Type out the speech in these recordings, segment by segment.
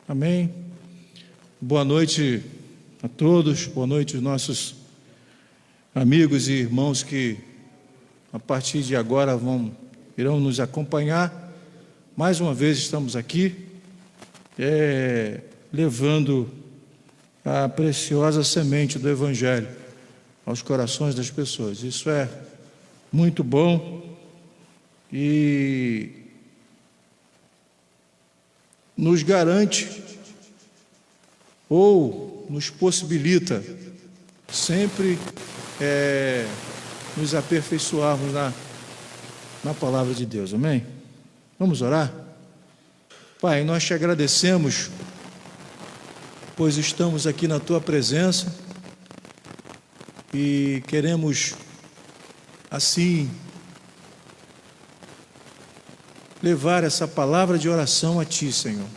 Amém. Boa noite a todos, boa noite aos nossos amigos e irmãos que a partir de agora irão nos acompanhar. Mais uma vez estamos aqui, levando a preciosa semente do Evangelho aos corações das pessoas. Isso é muito bom e nos garante ou nos possibilita sempre nos aperfeiçoarmos na palavra de Deus. Amém? Vamos orar? Pai, nós te agradecemos, pois estamos aqui na Tua presença e queremos, assim, levar essa palavra de oração a Ti, Senhor,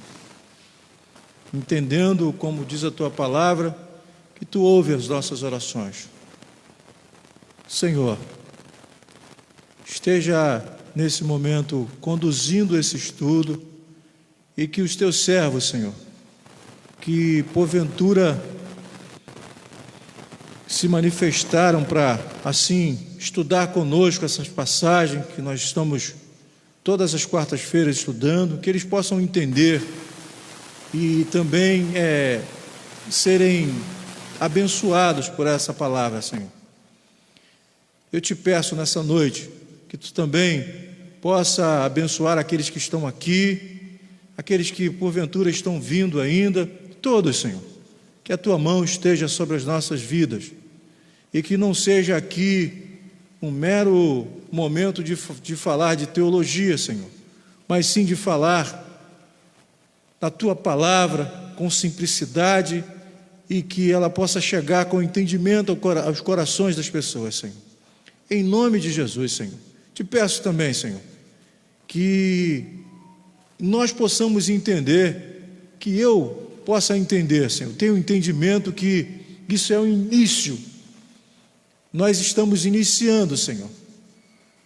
entendendo, como diz a Tua palavra, que Tu ouves as nossas orações. Senhor, esteja nesse momento conduzindo esse estudo e que os Teus servos, Senhor, que porventura se manifestaram para, assim, estudar conosco essas passagens que nós estamos todas as quartas-feiras estudando, que eles possam entender e também serem abençoados por essa palavra, Senhor. Eu te peço nessa noite que Tu também possa abençoar aqueles que estão aqui, aqueles que porventura estão vindo ainda, todos, Senhor, que a Tua mão esteja sobre as nossas vidas e que não seja aqui um mero momento de falar de teologia, Senhor, mas sim de falar da Tua palavra com simplicidade e que ela possa chegar com entendimento aos corações das pessoas, Senhor. Em nome de Jesus, Senhor. Te peço também, Senhor, que nós possamos entender, que eu possa entender, Senhor, tenho entendimento que isso é o início. Nós estamos iniciando, Senhor,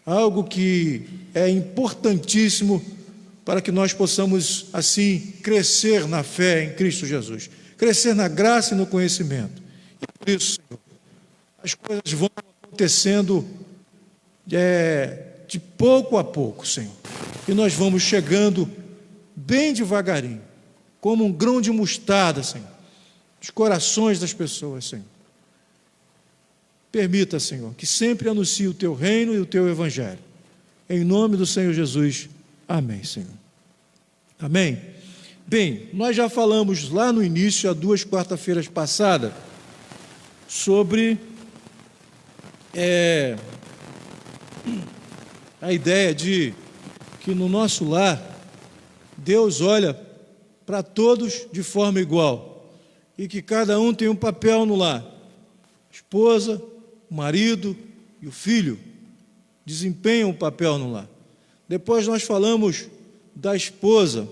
algo que é importantíssimo para que nós possamos, assim, crescer na fé em Cristo Jesus, crescer na graça e no conhecimento. E por isso, Senhor, as coisas vão acontecendo de pouco a pouco, Senhor, e nós vamos chegando bem devagarinho, como um grão de mostarda, Senhor, nos corações das pessoas, Senhor. Permita, Senhor, que sempre anuncie o Teu reino e o Teu Evangelho. Em nome do Senhor Jesus. Amém, Senhor. Amém? Bem, nós já falamos lá no início, há 2 quarta-feiras passadas, sobre a ideia de que no nosso lar, Deus olha para todos de forma igual e que cada um tem um papel no lar. Esposa, o marido e o filho desempenham um papel no lar. Depois nós falamos da esposa,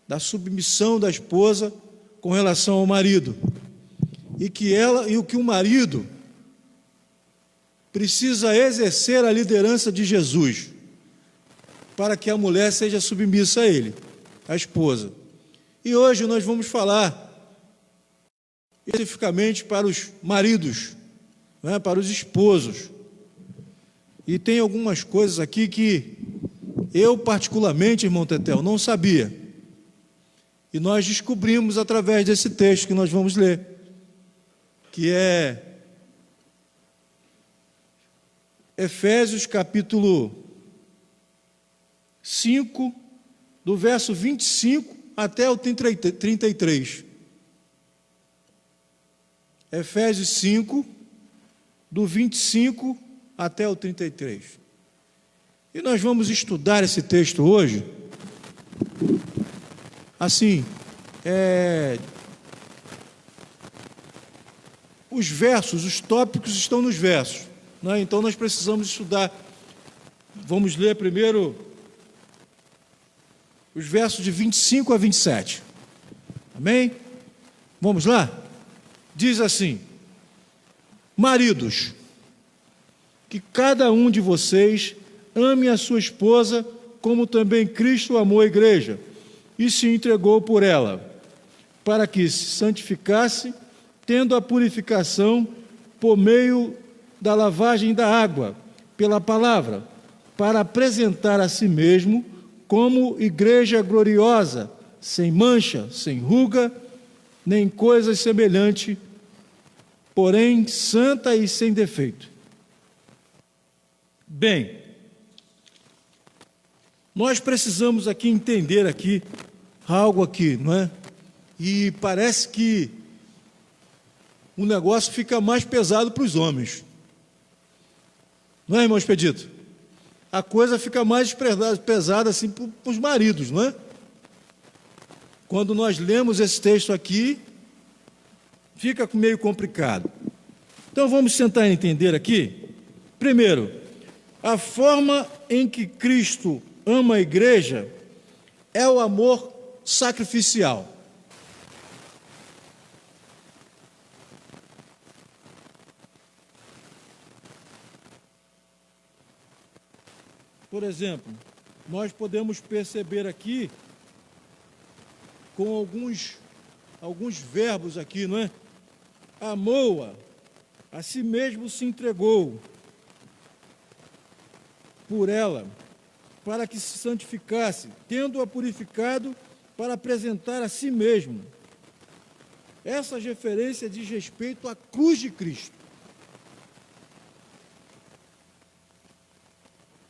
da submissão da esposa com relação ao marido, e que o marido precisa exercer a liderança de Jesus para que a mulher seja submissa a ele, a esposa. E hoje nós vamos falar especificamente para os maridos, para os esposos. E tem algumas coisas aqui que eu particularmente, irmão Tetel, não sabia. E nós descobrimos através desse texto que nós vamos ler, que é Efésios capítulo 5, do verso 25 até o 33. Efésios 5, do 25 até o 33. E nós vamos estudar esse texto hoje, assim, os versos, os tópicos estão nos versos, né? Então nós precisamos estudar. Vamos ler primeiro os versos de 25 a 27. Amém? Vamos lá? Diz assim: maridos, que cada um de vocês ame a sua esposa como também Cristo amou a igreja e se entregou por ela, para que se santificasse, tendo a purificação por meio da lavagem da água, pela palavra, para apresentar a si mesmo como igreja gloriosa, sem mancha, sem ruga, nem coisa semelhante, porém santa e sem defeito. Bem, nós precisamos aqui entender algo aqui, não é? E parece que o negócio fica mais pesado para os homens. Não é, irmão Expedito? A coisa fica mais pesada assim para os maridos, não é? Quando nós lemos esse texto aqui, fica meio complicado. Então vamos tentar entender aqui. Primeiro, a forma em que Cristo ama a igreja é o amor sacrificial. Por exemplo, nós podemos perceber aqui com alguns verbos aqui, não é? Amou-a, a si mesmo se entregou por ela, para que se santificasse, tendo-a purificado para apresentar a si mesmo. Essa referência diz respeito à cruz de Cristo.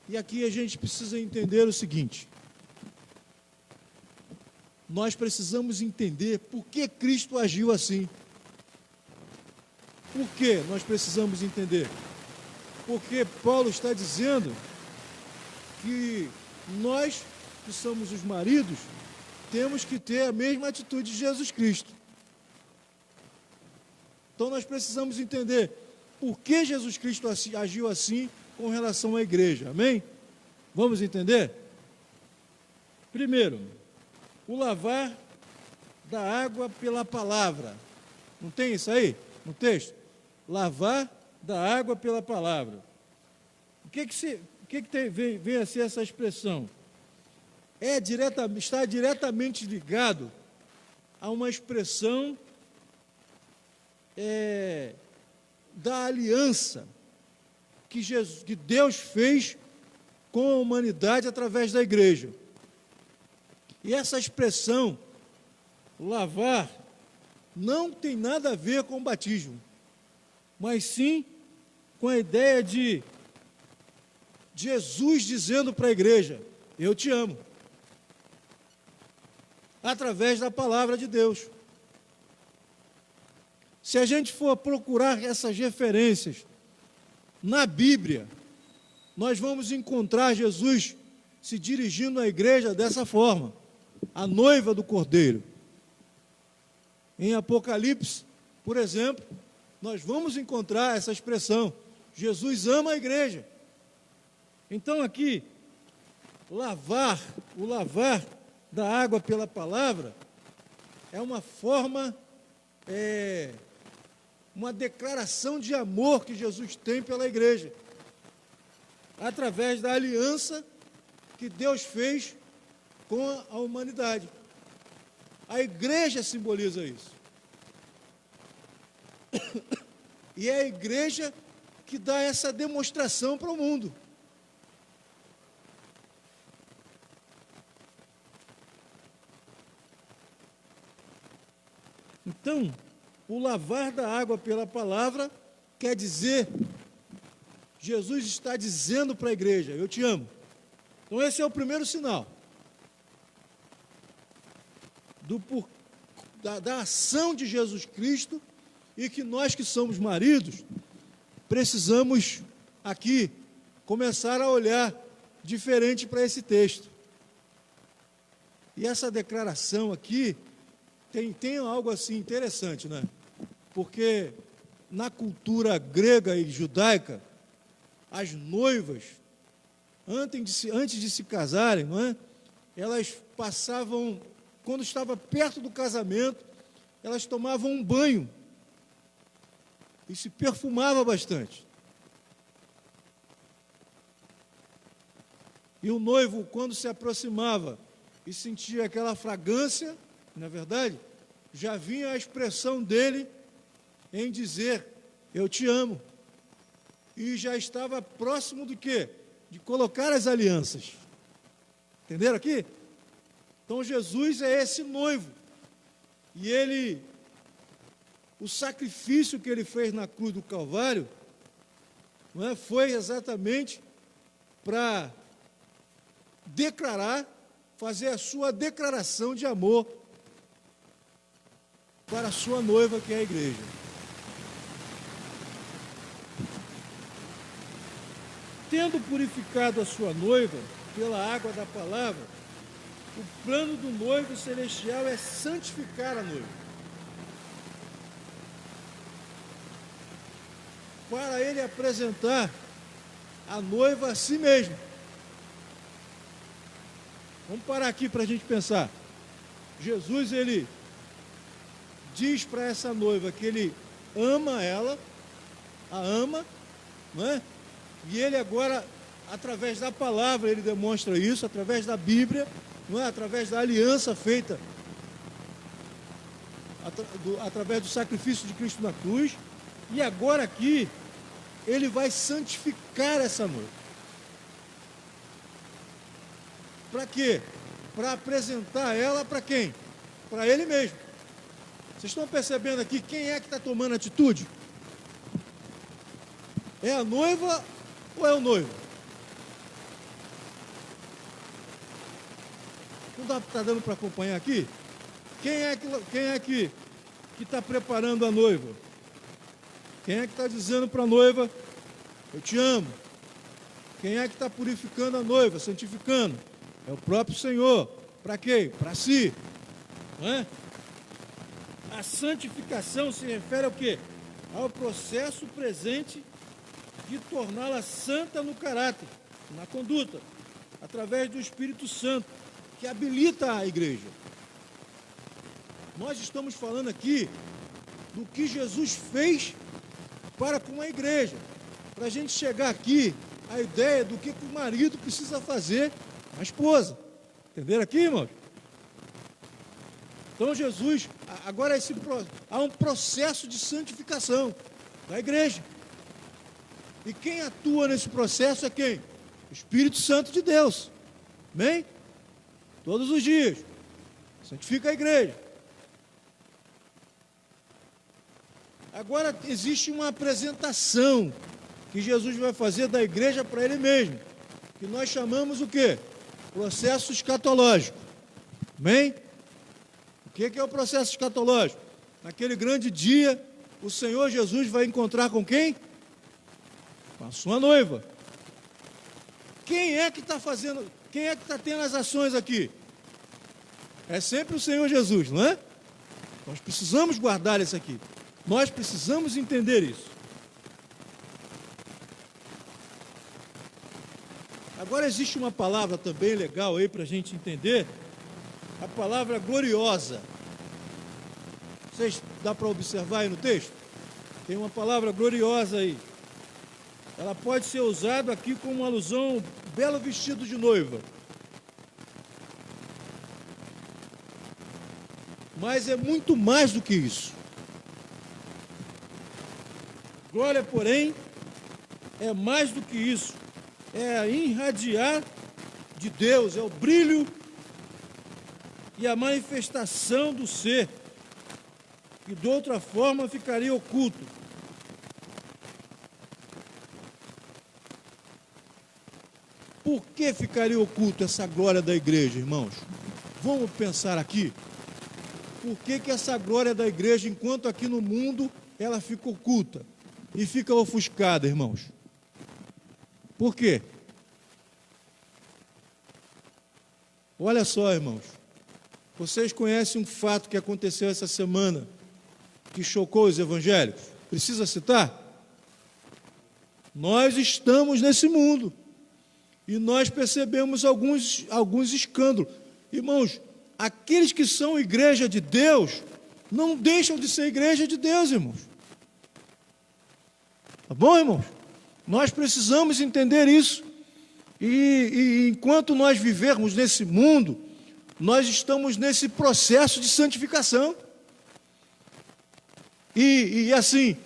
E aqui a gente precisa entender o seguinte: nós precisamos entender por que Cristo agiu assim. Por que nós precisamos entender? Porque Paulo está dizendo que nós, que somos os maridos, temos que ter a mesma atitude de Jesus Cristo. Então nós precisamos entender por que Jesus Cristo agiu assim com relação à igreja, amém? Vamos entender? Primeiro, o lavar da água pela palavra. Não tem isso aí no texto? Lavar da água pela palavra. O que vem a ser essa expressão? Está diretamente ligado a uma expressão da aliança que Deus fez com a humanidade através da igreja. E essa expressão, lavar, não tem nada a ver com o batismo, mas sim com a ideia de Jesus dizendo para a igreja: eu te amo, através da palavra de Deus. Se a gente for procurar essas referências na Bíblia, nós vamos encontrar Jesus se dirigindo à igreja dessa forma, a noiva do Cordeiro. Em Apocalipse, por exemplo, nós vamos encontrar essa expressão: Jesus ama a igreja. Então aqui, o lavar da água pela palavra é uma forma, uma declaração de amor que Jesus tem pela igreja, através da aliança que Deus fez com a humanidade. A igreja simboliza isso. E é a igreja que dá essa demonstração para o mundo. Então, o lavar da água pela palavra quer dizer, Jesus está dizendo para a igreja: eu te amo. Então esse é o primeiro sinal da ação de Jesus Cristo, e que nós que somos maridos precisamos aqui começar a olhar diferente para esse texto. E essa declaração aqui tem algo assim interessante, né? Porque na cultura grega e judaica, as noivas, antes de se casarem, não é? Elas passavam, quando estava perto do casamento, elas tomavam um banho e se perfumava bastante. E o noivo, quando se aproximava e sentia aquela fragrância, na verdade, já vinha a expressão dele em dizer, eu te amo. E já estava próximo do quê? De colocar as alianças. Entenderam aqui? Então Jesus é esse noivo. E ele, o sacrifício que ele fez na cruz do Calvário, não é, foi exatamente para declarar, fazer a sua declaração de amor para a sua noiva, que é a igreja. Tendo purificado a sua noiva pela água da palavra, o plano do noivo celestial é santificar a noiva, para ele apresentar a noiva a si mesmo. Vamos parar aqui para a gente pensar. Jesus, ele diz para essa noiva que ele ama ela, a ama, não é? E ele agora, através da palavra, ele demonstra isso, através da Bíblia, não é? Através da aliança feita, através do sacrifício de Cristo na cruz. E agora aqui, ele vai santificar essa noiva. Para quê? Para apresentar ela para quem? Para ele mesmo. Vocês estão percebendo aqui quem é que está tomando atitude? É a noiva ou é o noivo? Não está dando para acompanhar aqui? Quem é que está preparando a noiva? Quem é que está dizendo para a noiva, eu te amo? Quem é que está purificando a noiva, santificando? É o próprio Senhor. Para quê? Para si. Não é? A santificação se refere ao quê? Ao processo presente de torná-la santa no caráter, na conduta, através do Espírito Santo, que habilita a igreja. Nós estamos falando aqui do que Jesus fez para com a igreja. Para a gente chegar aqui, a ideia do que o marido precisa fazer com a esposa. Entenderam aqui, irmãos? Então Jesus, agora há um processo de santificação da igreja. E quem atua nesse processo é quem? O Espírito Santo de Deus. Amém? Todos os dias. Santifica a igreja. Agora existe uma apresentação que Jesus vai fazer da igreja para ele mesmo, que nós chamamos o quê? Processo escatológico. Amém? O que é o processo escatológico? Naquele grande dia, o Senhor Jesus vai encontrar com quem? Com a sua noiva. Quem é que está fazendo, quem é que está tendo as ações aqui? É sempre o Senhor Jesus, não é? Nós precisamos guardar isso aqui. Nós precisamos entender isso. Agora existe uma palavra também legal aí para a gente entender, a palavra gloriosa. Vocês dá para observar aí no texto? Tem uma palavra gloriosa aí. Ela pode ser usada aqui como uma alusão ao belo vestido de noiva. Mas é muito mais do que isso. Glória, porém, é mais do que isso. É a irradiar de Deus, é o brilho e a manifestação do ser, que de outra forma ficaria oculto. Por que ficaria oculto essa glória da igreja, irmãos? Vamos pensar aqui. Por que essa glória da igreja, enquanto aqui no mundo, ela fica oculta e fica ofuscada, irmãos? Por quê? Olha só, irmãos. Vocês conhecem um fato que aconteceu essa semana que chocou os evangélicos? Precisa citar? Nós estamos nesse mundo e nós percebemos alguns escândalos. Irmãos, aqueles que são igreja de Deus não deixam de ser igreja de Deus, irmãos. Tá bom, irmãos? Nós precisamos entender isso. E enquanto nós vivermos nesse mundo, nós estamos nesse processo de santificação. E assim,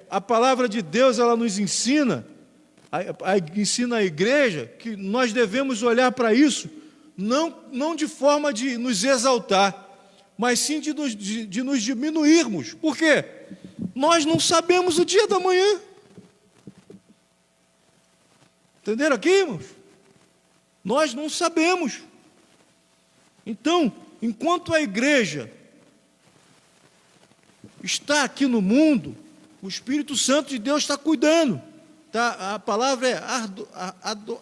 a palavra de Deus, ela nos ensina, ensina a igreja, que nós devemos olhar para isso, não de forma de nos exaltar, mas sim de nos diminuirmos. Por quê? Nós não sabemos o dia da manhã. Entenderam aqui, irmãos? Nós não sabemos. Então, enquanto a igreja está aqui no mundo, o Espírito Santo de Deus está cuidando. Tá? A palavra é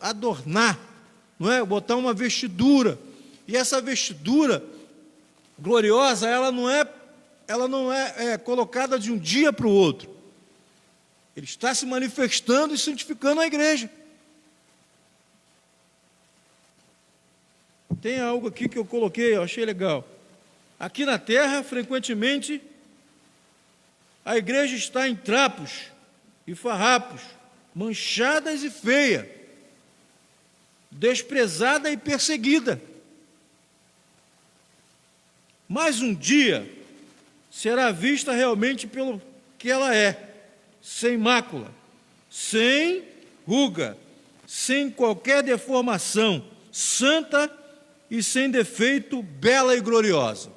adornar, não é? Botar uma vestidura. E essa vestidura gloriosa, ela não é colocada de um dia para o outro. Ele está se manifestando e santificando a igreja. Tem algo aqui que eu coloquei, eu achei legal. Aqui na terra, frequentemente, a igreja está em trapos e farrapos, manchadas e feia, desprezada e perseguida. Mas um dia será vista realmente pelo que ela é, sem mácula, sem ruga, sem qualquer deformação, santa e sem defeito, bela e gloriosa.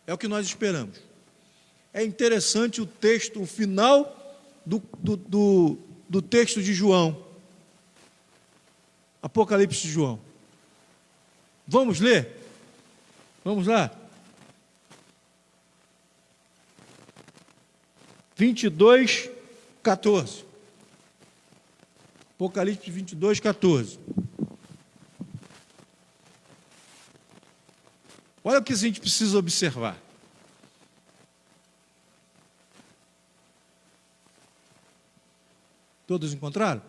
É o que nós esperamos. É interessante o texto, o final do texto de João. Apocalipse de João. Vamos ler? Vamos lá? 22, 14. Apocalipse 22, 14. Olha o que a gente precisa observar. Todos encontraram?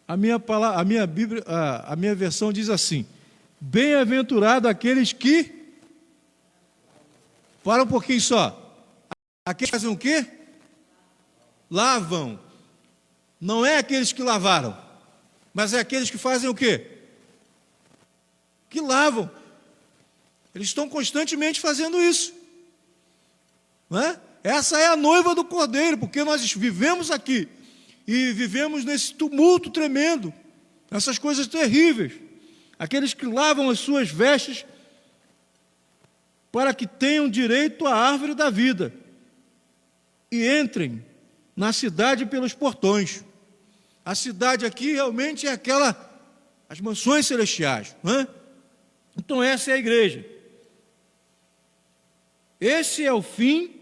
A minha Bíblia, a minha versão diz assim: bem-aventurado aqueles que... Para um pouquinho só. Aqueles que fazem o quê? Lavam. Não é aqueles que lavaram, mas é aqueles que fazem o quê? Que lavam. Eles estão constantemente fazendo isso. Não é? Essa é a noiva do Cordeiro, porque nós vivemos aqui e vivemos nesse tumulto tremendo, essas coisas terríveis. Aqueles que lavam as suas vestes para que tenham direito à árvore da vida e entrem na cidade pelos portões. A cidade aqui realmente é as mansões celestiais, não é? Então essa é a igreja. Esse é o fim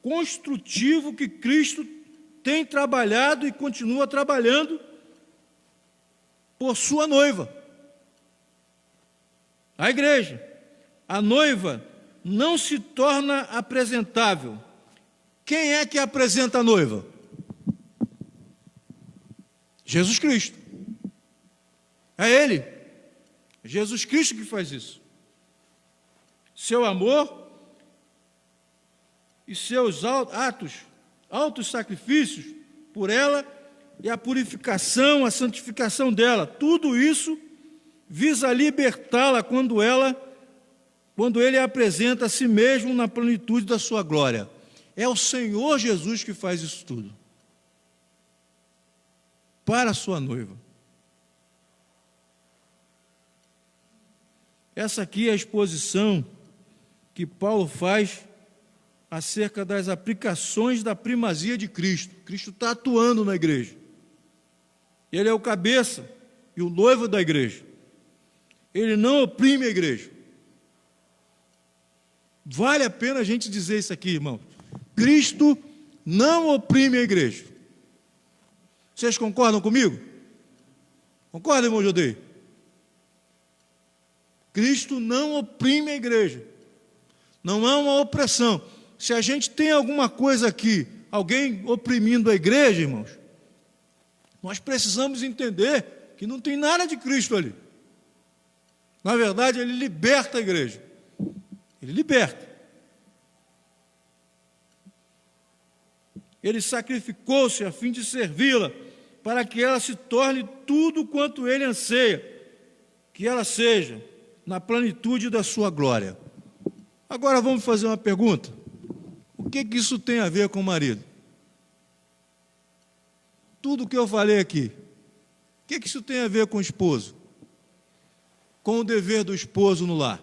construtivo que Cristo tem trabalhado e continua trabalhando por sua noiva, a igreja. A noiva não se torna apresentável. Quem é que apresenta a noiva? Jesus Cristo. É Ele. Jesus Cristo que faz isso. Seu amor e seus altos sacrifícios por ela e a purificação, a santificação dela, tudo isso visa libertá-la quando ele apresenta a si mesmo na plenitude da sua glória. É o Senhor Jesus que faz isso tudo para a sua noiva. Essa aqui é a exposição que Paulo faz acerca das aplicações da primazia de Cristo. Cristo está atuando na igreja. Ele é o cabeça e o noivo da igreja. Ele não oprime a igreja. Vale a pena a gente dizer isso aqui, irmão. Cristo não oprime a igreja. Vocês concordam comigo? Concorda, irmão Judei? Cristo não oprime a igreja. Não há uma opressão. Se a gente tem alguma coisa aqui, alguém oprimindo a igreja, irmãos, nós precisamos entender que não tem nada de Cristo ali. Na verdade, Ele liberta a igreja. Ele liberta. Ele sacrificou-se a fim de servi-la, para que ela se torne tudo quanto Ele anseia, que ela seja na plenitude da sua glória. Agora vamos fazer uma pergunta. O que isso tem a ver com o marido? Tudo o que eu falei aqui, o que isso tem a ver com o esposo? Com o dever do esposo no lar?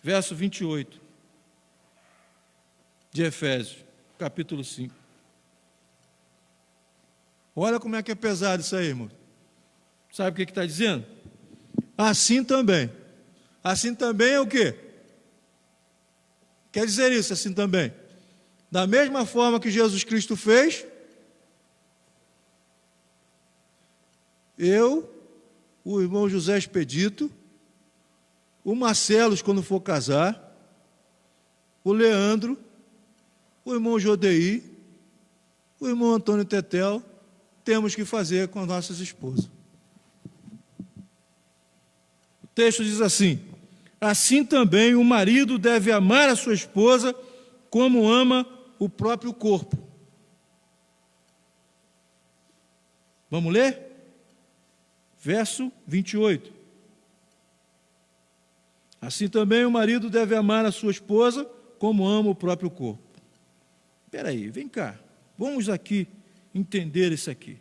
Verso 28 de Efésios, capítulo 5. Olha como é que é pesado isso aí, irmão. Sabe o que está dizendo? Assim também. Assim também é o quê? Quer dizer isso, assim também. Da mesma forma que Jesus Cristo fez, eu, o irmão José Expedito, o Marcelos, quando for casar, o Leandro, o irmão Jodeí, o irmão Antônio Tetel, temos que fazer com as nossas esposas. O texto diz assim: assim também o marido deve amar a sua esposa como ama o próprio corpo. Vamos ler? Verso 28. Assim também o marido deve amar a sua esposa como ama o próprio corpo. Espera aí, vem cá. Vamos aqui entender isso aqui.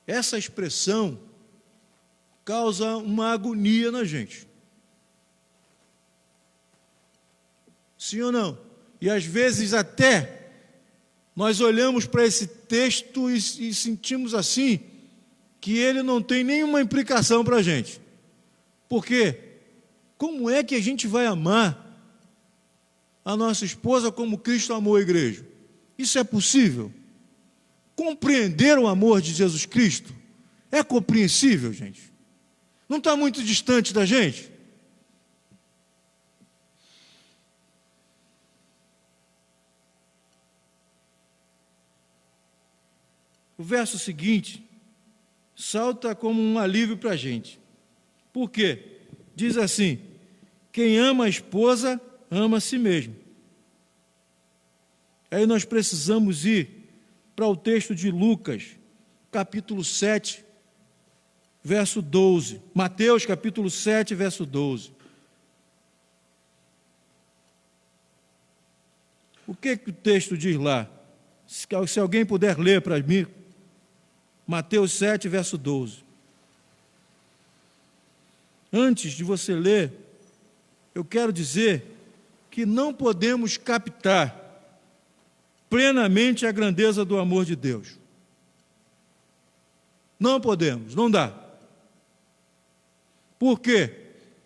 Essa expressão causa uma agonia na gente. Sim ou não? E às vezes até nós olhamos para esse texto e sentimos assim, que ele não tem nenhuma implicação para a gente. Por quê? Como é que a gente vai amar a nossa esposa como Cristo amou a igreja? Isso é possível? Compreender o amor de Jesus Cristo é compreensível, gente? Não está muito distante da gente? O verso seguinte salta como um alívio para a gente. Por quê? Diz assim: quem ama a esposa, ama a si mesmo. Aí nós precisamos ir para o texto de Lucas, capítulo 7, verso 12. Mateus, capítulo 7, verso 12. O que o texto diz lá? Se alguém puder ler para mim, Mateus 7, verso 12. Antes de você ler, eu quero dizer que não podemos captar plenamente a grandeza do amor de Deus. Não podemos, não dá. Por quê?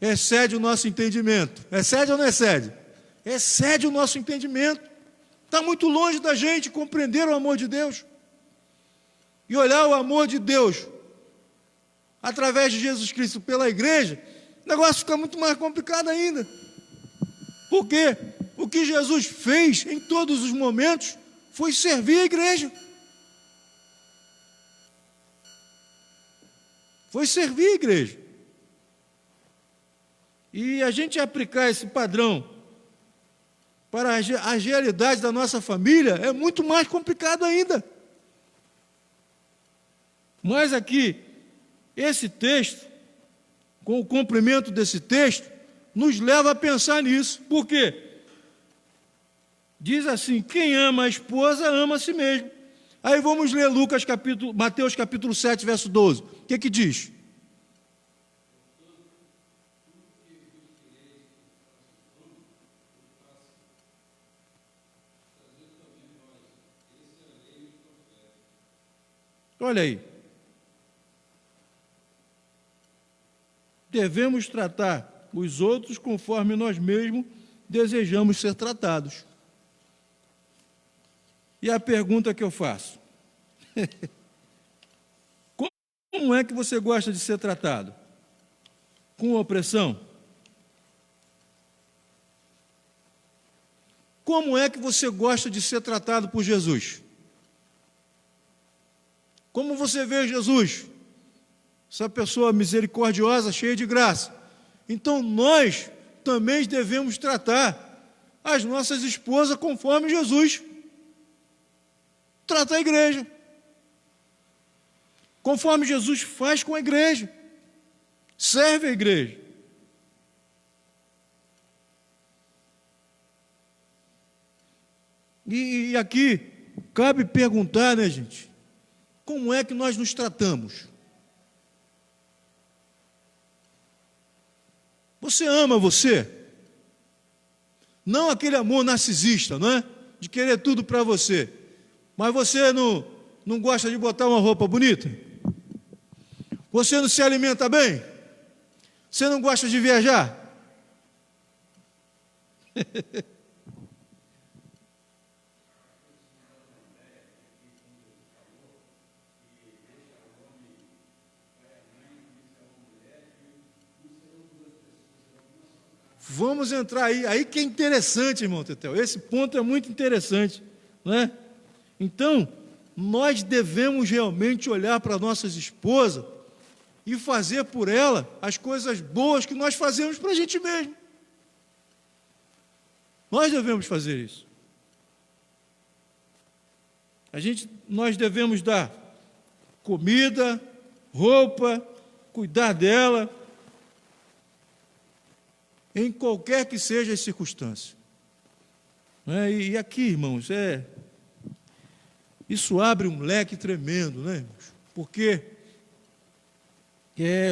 Excede o nosso entendimento. Excede ou não excede? Excede o nosso entendimento. Está muito longe da gente compreender o amor de Deus. E olhar o amor de Deus através de Jesus Cristo pela igreja, o negócio fica muito mais complicado ainda. Por quê? O que Jesus fez em todos os momentos foi servir a igreja. Foi servir a igreja. E a gente aplicar esse padrão para as realidades da nossa família é muito mais complicado ainda. Mas aqui, esse texto, com o cumprimento desse texto, nos leva a pensar nisso. Por quê? Diz assim: quem ama a esposa, ama a si mesmo. Aí vamos ler Mateus capítulo 7, verso 12. O que diz? Olha aí. Devemos tratar os outros conforme nós mesmos desejamos ser tratados. E a pergunta que eu faço: como é que você gosta de ser tratado? Com opressão? Como é que você gosta de ser tratado por Jesus? Como você vê Jesus? Essa pessoa misericordiosa, cheia de graça. Então nós também devemos tratar as nossas esposas conforme Jesus trata a igreja. conforme Jesus faz com a igreja, serve a igreja. E aqui cabe perguntar, né, gente, como é que nós nos tratamos? Você ama você? Não aquele amor narcisista, não é? De querer tudo para você. Mas você não gosta de botar uma roupa bonita? Você não se alimenta bem? Você não gosta de viajar? Vamos entrar aí que é interessante, irmão Tetel, esse ponto é muito interessante, não é? Então, nós devemos realmente olhar para nossas esposas e fazer por ela as coisas boas que nós fazemos para a gente mesmo. Nós devemos fazer isso. Nós devemos dar comida, roupa, cuidar dela, em qualquer que seja as circunstâncias. E aqui, irmãos, isso abre um leque tremendo, né, irmãos? Porque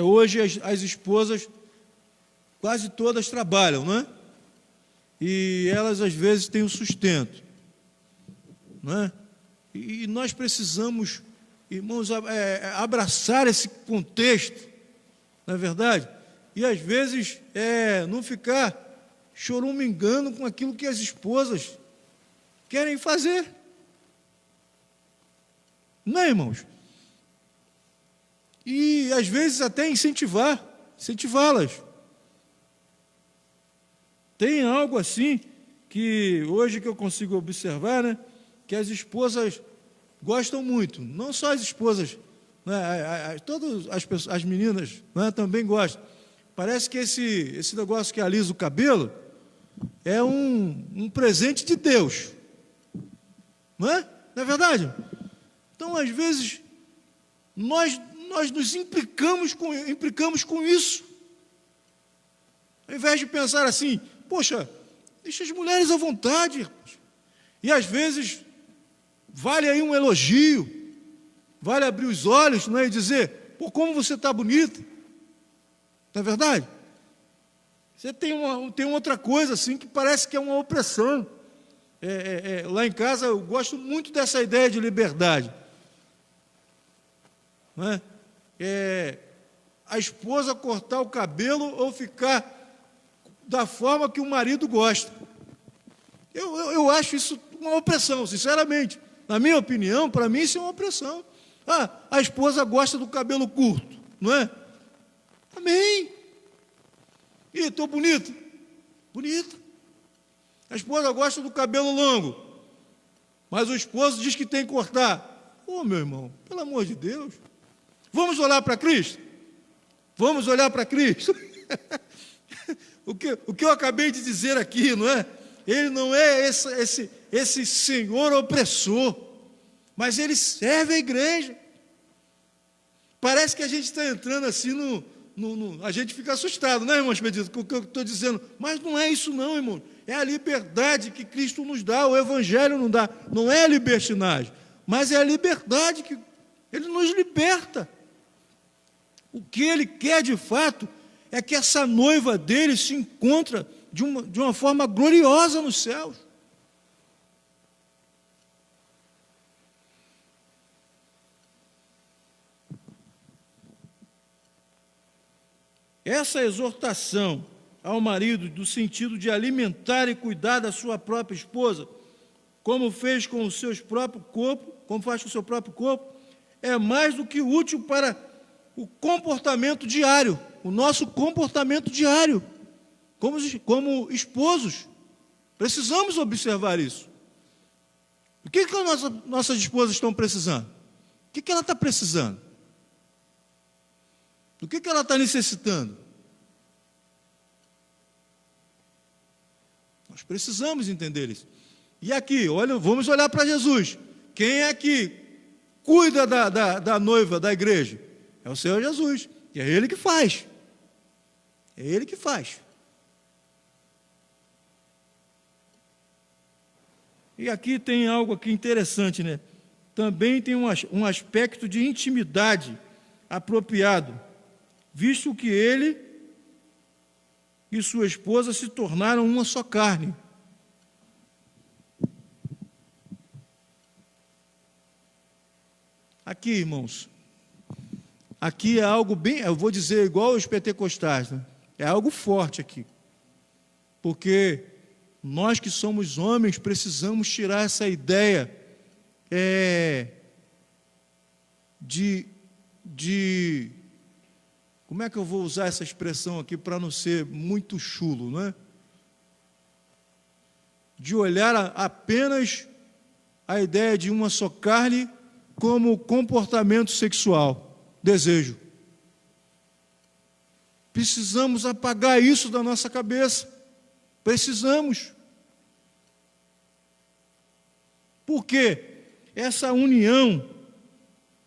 hoje as esposas quase todas trabalham, né? E elas às vezes têm o sustento, né? E nós precisamos, irmãos, abraçar esse contexto, não é verdade? E às vezes não ficar choramingando com aquilo que as esposas querem fazer. Não é, irmãos? E às vezes até incentivá-las. Tem algo assim que hoje que eu consigo observar, né? Que as esposas gostam muito. Não só as esposas, né? Todas as meninas, né? Também gostam. Parece que esse negócio que alisa o cabelo é um presente de Deus. Não é? Não é verdade? Então, às vezes, nós nos implicamos com isso. Ao invés de pensar assim, poxa, deixa as mulheres à vontade. E, às vezes, vale aí um elogio, vale abrir os olhos, não é? E dizer, pô, como você está bonita. Não é verdade? Você tem outra coisa assim que parece que é uma opressão. Lá em casa eu gosto muito dessa ideia de liberdade. Não é? A esposa cortar o cabelo ou ficar da forma que o marido gosta. Eu acho isso uma opressão, sinceramente. Na minha opinião, para mim isso é uma opressão. A esposa gosta do cabelo curto, não é? Amém. E estou bonito? Bonito. A esposa gosta do cabelo longo, mas o esposo diz que tem que cortar. Meu irmão, pelo amor de Deus. Vamos olhar para Cristo? Vamos olhar para Cristo. O que eu acabei de dizer aqui, não é? Ele não é esse senhor opressor, mas ele serve a igreja. Parece que a gente está entrando assim a gente fica assustado, né, irmão Expedito, com o que eu estou dizendo. Mas não é isso não, irmão. É a liberdade que Cristo nos dá, o Evangelho nos dá. Não é a libertinagem, mas é a liberdade que Ele nos liberta. O que Ele quer, de fato, é que essa noiva dele se encontre de uma forma gloriosa nos céus. Essa exortação ao marido, do sentido de alimentar e cuidar da sua própria esposa, como fez com o seu próprio corpo, como faz com o seu próprio corpo, é mais do que útil para o comportamento diário, o nosso comportamento diário, como esposos. Precisamos observar isso. O que as nossas esposas estão precisando? O que ela está precisando? Do que ela está necessitando? Nós precisamos entender isso. E aqui, vamos olhar para Jesus. Quem é que cuida da noiva, da igreja? É o Senhor Jesus. E é Ele que faz. É Ele que faz. E aqui tem algo aqui interessante, né? Também tem um aspecto de intimidade apropriado, visto que ele e sua esposa se tornaram uma só carne. Aqui, irmãos, aqui é algo bem, eu vou dizer igual aos pentecostais, né? É algo forte aqui, porque nós que somos homens precisamos tirar essa ideia de como é que eu vou usar essa expressão aqui para não ser muito chulo, não é? De olhar apenas a ideia de uma só carne como comportamento sexual, desejo. Precisamos apagar isso da nossa cabeça. Precisamos. Porque essa união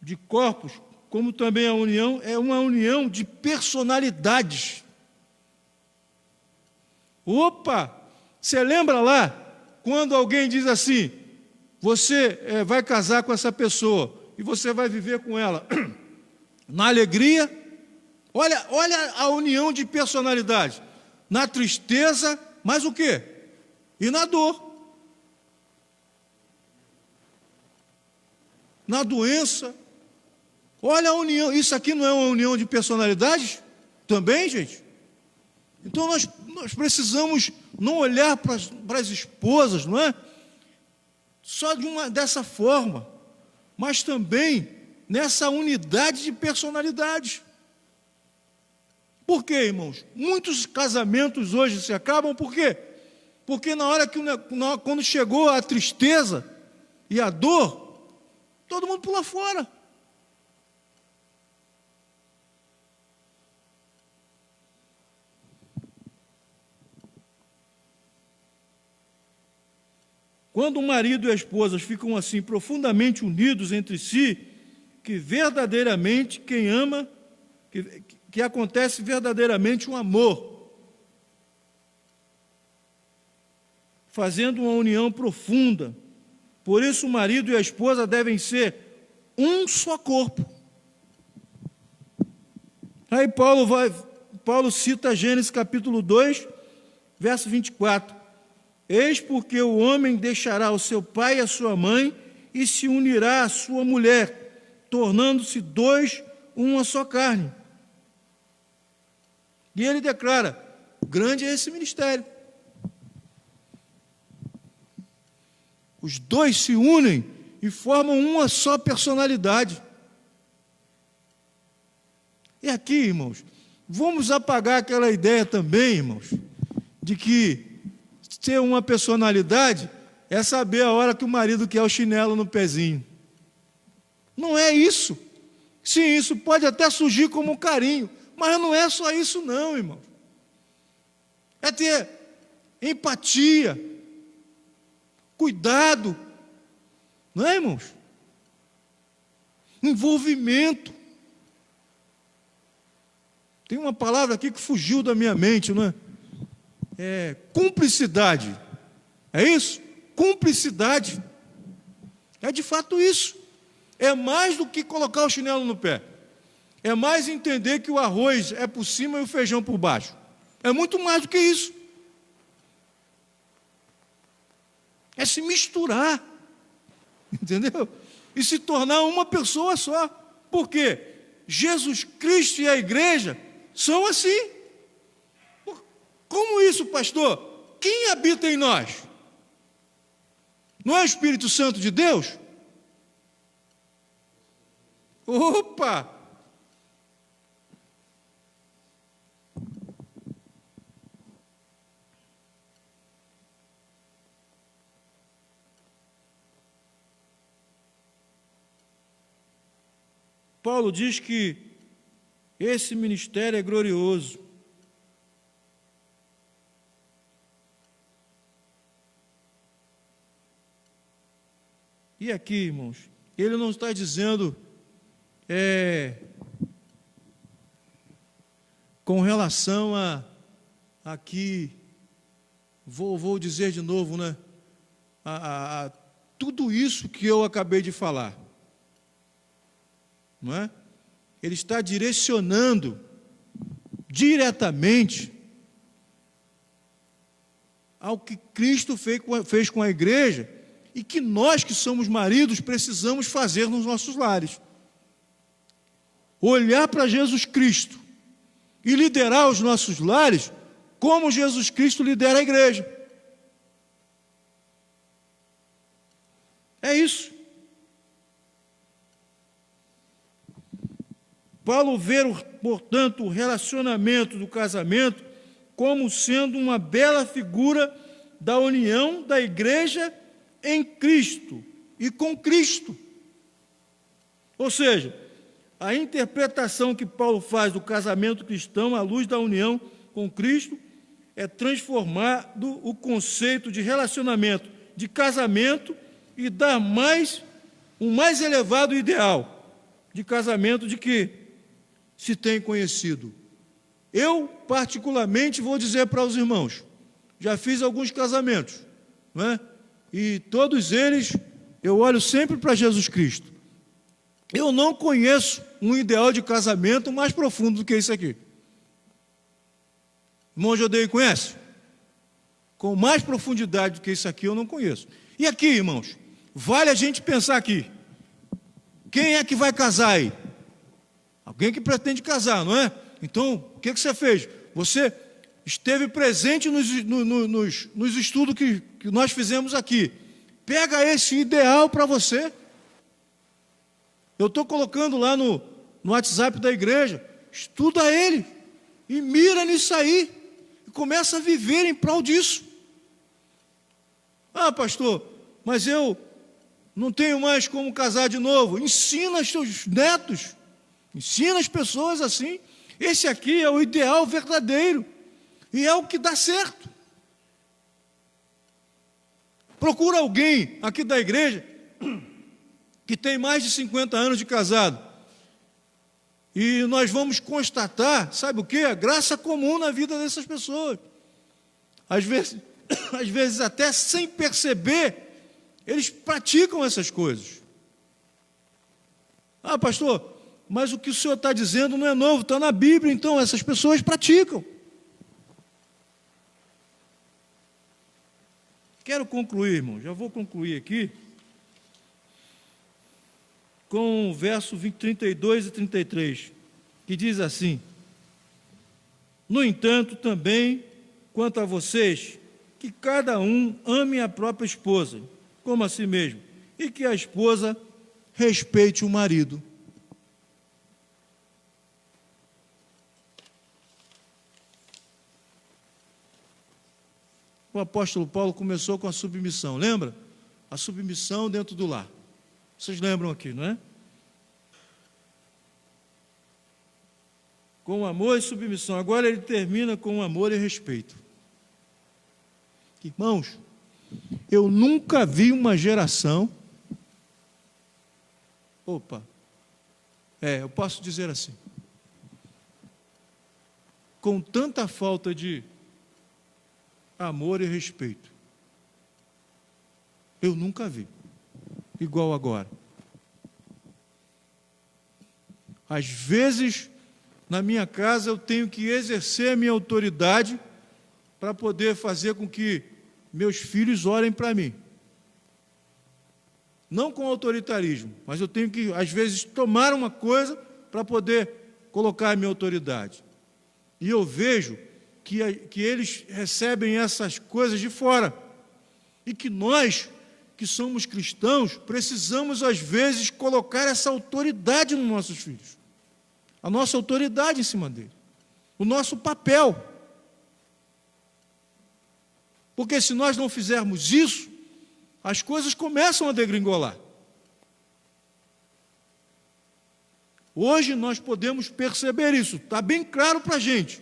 de corpos, como também a união, é uma união de personalidades. Opa! Você lembra lá, quando alguém diz assim, você vai casar com essa pessoa e você vai viver com ela na alegria, olha a união de personalidade, na tristeza, mas o quê? E na dor. Na doença. Olha a união, isso aqui não é uma união de personalidades? Também, gente? Então nós precisamos não olhar para as esposas, não é? Só dessa forma, mas também nessa unidade de personalidades. Por quê, irmãos? Muitos casamentos hoje se acabam, por quê? Porque na hora quando chegou a tristeza e a dor, todo mundo pula fora. Quando o marido e a esposa ficam assim profundamente unidos entre si, que verdadeiramente quem ama, que acontece verdadeiramente um amor, fazendo uma união profunda. Por isso o marido e a esposa devem ser um só corpo. Aí Paulo cita Gênesis capítulo 2, verso 24. Eis porque o homem deixará o seu pai e a sua mãe e se unirá à sua mulher, tornando-se dois uma só carne. E ele declara, grande é esse ministério. Os dois se unem e formam uma só personalidade. E aqui, irmãos, vamos apagar aquela ideia também, irmãos, de que ter uma personalidade é saber a hora que o marido quer o chinelo no pezinho. Não é isso. Sim, isso pode até surgir como um carinho, mas não é só isso não, irmão. É ter empatia, cuidado, não é, irmãos? Envolvimento. Tem uma palavra aqui que fugiu da minha mente, não é? Cumplicidade. É isso? Cumplicidade. É de fato isso. É mais do que colocar o chinelo no pé. É mais entender que o arroz é por cima e o feijão por baixo. É muito mais do que isso. É se misturar. Entendeu? E se tornar uma pessoa só. Por quê? Jesus Cristo e a igreja são assim. Como isso, pastor? Quem habita em nós? Não é o Espírito Santo de Deus? Opa! Paulo diz que esse ministério é glorioso. E aqui, irmãos, ele não está dizendo com relação a que, vou dizer de novo, né? A tudo isso que eu acabei de falar, não é? Ele está direcionando diretamente ao que Cristo fez com a igreja e que nós que somos maridos precisamos fazer nos nossos lares. Olhar para Jesus Cristo e liderar os nossos lares como Jesus Cristo lidera a igreja. É isso. Paulo vê, portanto, o relacionamento do casamento como sendo uma bela figura da união da igreja em Cristo e com Cristo. Ou seja, a interpretação que Paulo faz do casamento cristão à luz da união com Cristo é transformar o conceito de relacionamento, de casamento, e dar um mais elevado ideal de casamento de que se tem conhecido. Eu, particularmente, vou dizer para os irmãos, já fiz alguns casamentos, não é? E todos eles, eu olho sempre para Jesus Cristo. Eu não conheço um ideal de casamento mais profundo do que isso aqui. Irmão Jodei, conhece? Com mais profundidade do que isso aqui eu não conheço. E aqui, irmãos, vale a gente pensar aqui. Quem é que vai casar aí? Alguém que pretende casar, não é? Então, o que você fez? Você esteve presente nos estudos que nós fizemos aqui. Pega esse ideal para você. Eu estou colocando lá no WhatsApp da igreja. Estuda ele e mira nisso aí. E começa a viver em prol disso. Ah, pastor, mas eu não tenho mais como casar de novo. Ensina os seus netos. Ensina as pessoas assim. Esse aqui é o ideal verdadeiro. E é o que dá certo. Procura alguém aqui da igreja que tem mais de 50 anos de casado. E nós vamos constatar, sabe o quê? A graça comum na vida dessas pessoas. Às vezes até sem perceber, eles praticam essas coisas. Ah, pastor, mas o que o senhor está dizendo não é novo, está na Bíblia, então essas pessoas praticam. Quero concluir, irmão, já vou concluir aqui, com o verso 32 e 33, que diz assim: no entanto, também, quanto a vocês, que cada um ame a própria esposa, como a si mesmo, e que a esposa respeite o marido. O apóstolo Paulo começou com a submissão, lembra? A submissão dentro do lar. Vocês lembram aqui, não é? Com amor e submissão. Agora ele termina com amor e respeito. Irmãos, eu nunca vi uma geração... eu posso dizer assim. Com tanta falta de amor e respeito. Eu nunca vi. Igual agora. Às vezes, na minha casa, eu tenho que exercer a minha autoridade para poder fazer com que meus filhos orem para mim. Não com autoritarismo, mas eu tenho que, às vezes, tomar uma coisa para poder colocar a minha autoridade. E eu vejo que eles recebem essas coisas de fora. E que nós, que somos cristãos, precisamos, às vezes, colocar essa autoridade nos nossos filhos. A nossa autoridade em cima dele. O nosso papel. Porque se nós não fizermos isso, as coisas começam a degringolar. Hoje nós podemos perceber isso. Está bem claro para a gente.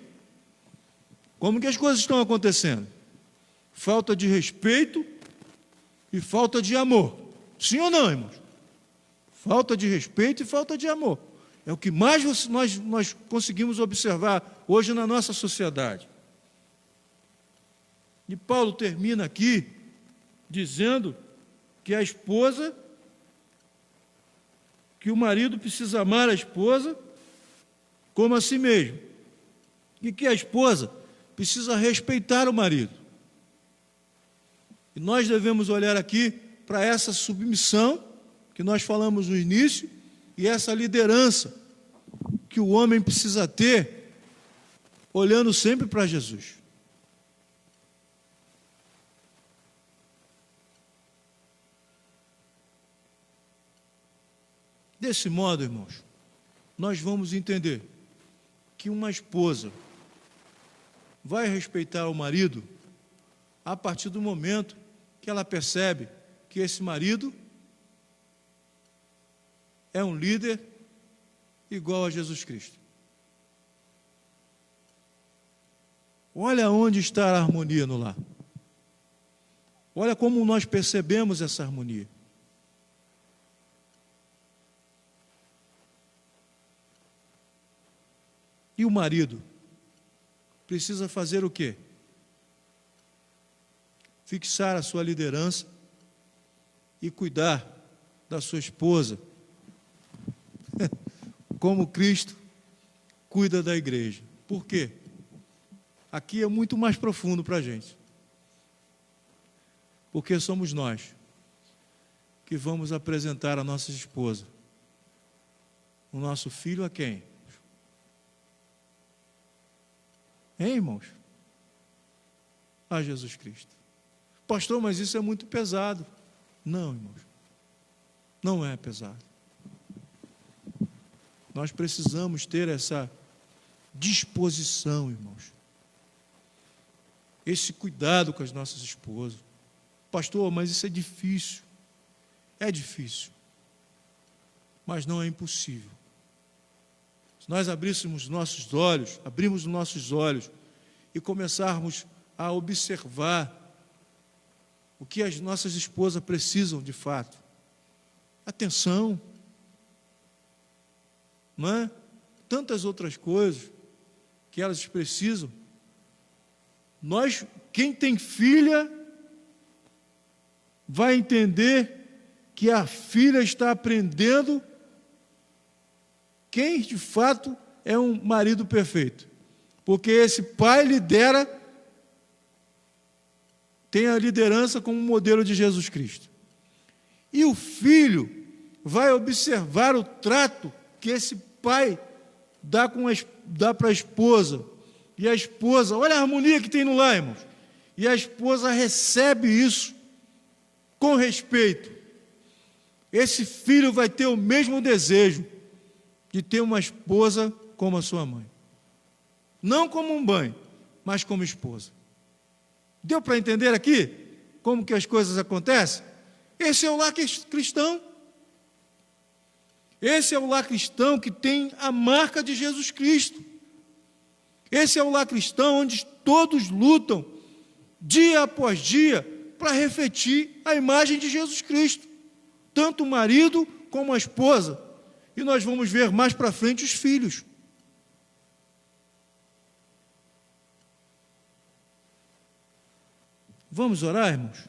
Como que as coisas estão acontecendo? Falta de respeito e falta de amor. Sim ou não, irmãos? falta de respeito e falta de amor. É o que mais nós conseguimos observar hoje na nossa sociedade. E Paulo termina aqui dizendo que a esposa, que o marido precisa amar a esposa como a si mesmo, e que a esposa precisa respeitar o marido. E nós devemos olhar aqui para essa submissão que nós falamos no início e essa liderança que o homem precisa ter, olhando sempre para Jesus. Desse modo, irmãos, nós vamos entender que uma esposa vai respeitar o marido a partir do momento que ela percebe que esse marido é um líder igual a Jesus Cristo. Olha onde está a harmonia no lar. Olha como nós percebemos essa harmonia. E o marido precisa fazer o quê? Fixar a sua liderança e cuidar da sua esposa, como Cristo cuida da igreja. Por quê? Aqui é muito mais profundo para a gente. Porque somos nós que vamos apresentar a nossa esposa, o nosso filho a quem? Hein, irmãos? A Jesus Cristo. Pastor, mas isso é muito pesado. Não, irmãos. Não é pesado. Nós precisamos ter essa disposição, irmãos. Esse cuidado com as nossas esposas. Pastor, mas isso é difícil. É difícil. Mas não é impossível. Se nós abrimos os nossos olhos e começarmos a observar o que as nossas esposas precisam de fato. Atenção, não é? Tantas outras coisas que elas precisam. Nós, quem tem filha, vai entender que a filha está aprendendo quem de fato é um marido perfeito. Porque esse pai lidera, tem a liderança como modelo de Jesus Cristo. E o filho vai observar o trato que esse pai dá para a esposa. E a esposa, olha a harmonia que tem no lar, irmãos. E a esposa recebe isso com respeito. Esse filho vai ter o mesmo desejo de ter uma esposa como a sua mãe. Não como um mãe, mas como esposa. Deu para entender aqui como que as coisas acontecem? Esse é o lar cristão. Esse é o lar cristão que tem a marca de Jesus Cristo. Esse é o lar cristão onde todos lutam, dia após dia, para refletir a imagem de Jesus Cristo. Tanto o marido como a esposa. E nós vamos ver mais para frente os filhos. Vamos orar, irmãos?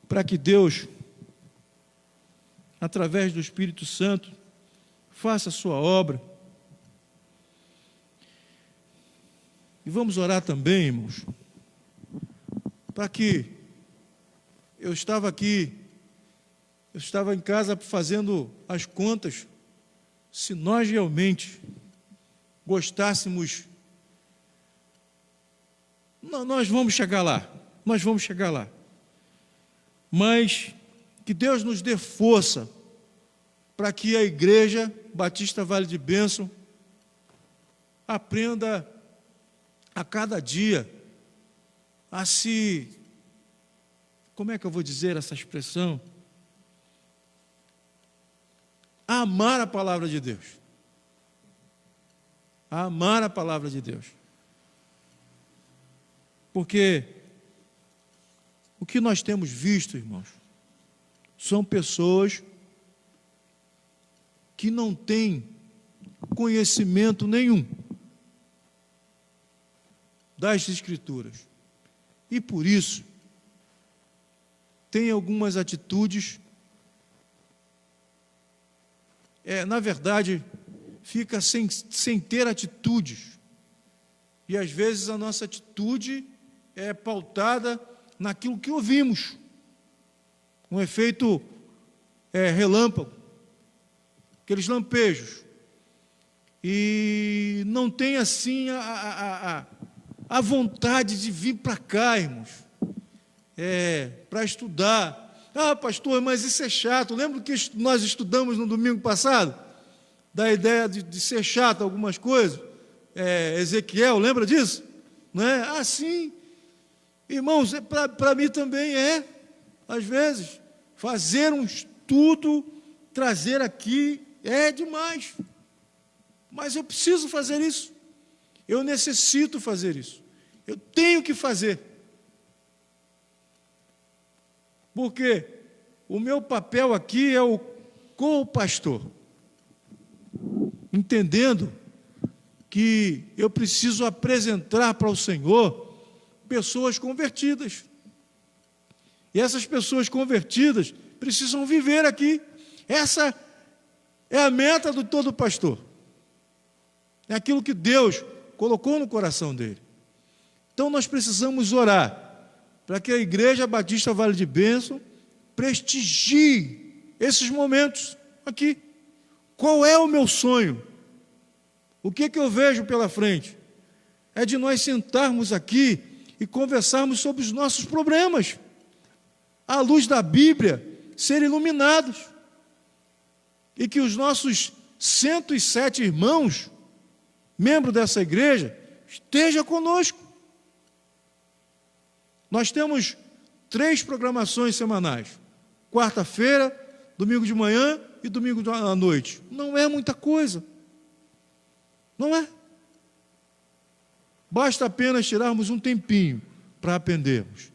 Para que Deus, através do Espírito Santo, faça a sua obra. E vamos orar também, irmãos, para que eu estava em casa fazendo as contas, se nós realmente gostássemos, nós vamos chegar lá, mas que Deus nos dê força para que a Igreja Batista Vale de Bênção aprenda a cada dia a se, como é que eu vou dizer essa expressão? A amar a palavra de Deus. A amar a palavra de Deus. Porque o que nós temos visto, irmãos, são pessoas que não tem conhecimento nenhum das Escrituras. E por isso, tem algumas atitudes, na verdade, fica sem ter atitudes. E às vezes a nossa atitude é pautada naquilo que ouvimos. Um efeito relâmpago, aqueles lampejos. E não tem assim a vontade de vir para cá, irmãos, para estudar. Ah, pastor, mas isso é chato. Lembra que nós estudamos no domingo passado? Da ideia de ser chato algumas coisas? Ezequiel, lembra disso? Não é? Ah, sim. Irmãos, para mim também às vezes, fazer um estudo, trazer aqui, é demais. Mas eu preciso fazer isso. Eu necessito fazer isso. Eu tenho que fazer. Porque o meu papel aqui é o co-pastor. Entendendo que eu preciso apresentar para o Senhor pessoas convertidas. E essas pessoas convertidas precisam viver aqui. Essa é a meta de todo pastor. É aquilo que Deus colocou no coração dele. Então nós precisamos orar para que a Igreja Batista Vale de Bênção prestigie esses momentos aqui. Qual é o meu sonho? O que eu vejo pela frente? É de nós sentarmos aqui e conversarmos sobre os nossos problemas, à luz da Bíblia, serem iluminados, e que os nossos 107 irmãos, membros dessa igreja, estejam conosco. Nós temos 3 programações semanais, quarta-feira, domingo de manhã e domingo à noite. Não é muita coisa, não é? Basta apenas tirarmos um tempinho para aprendermos.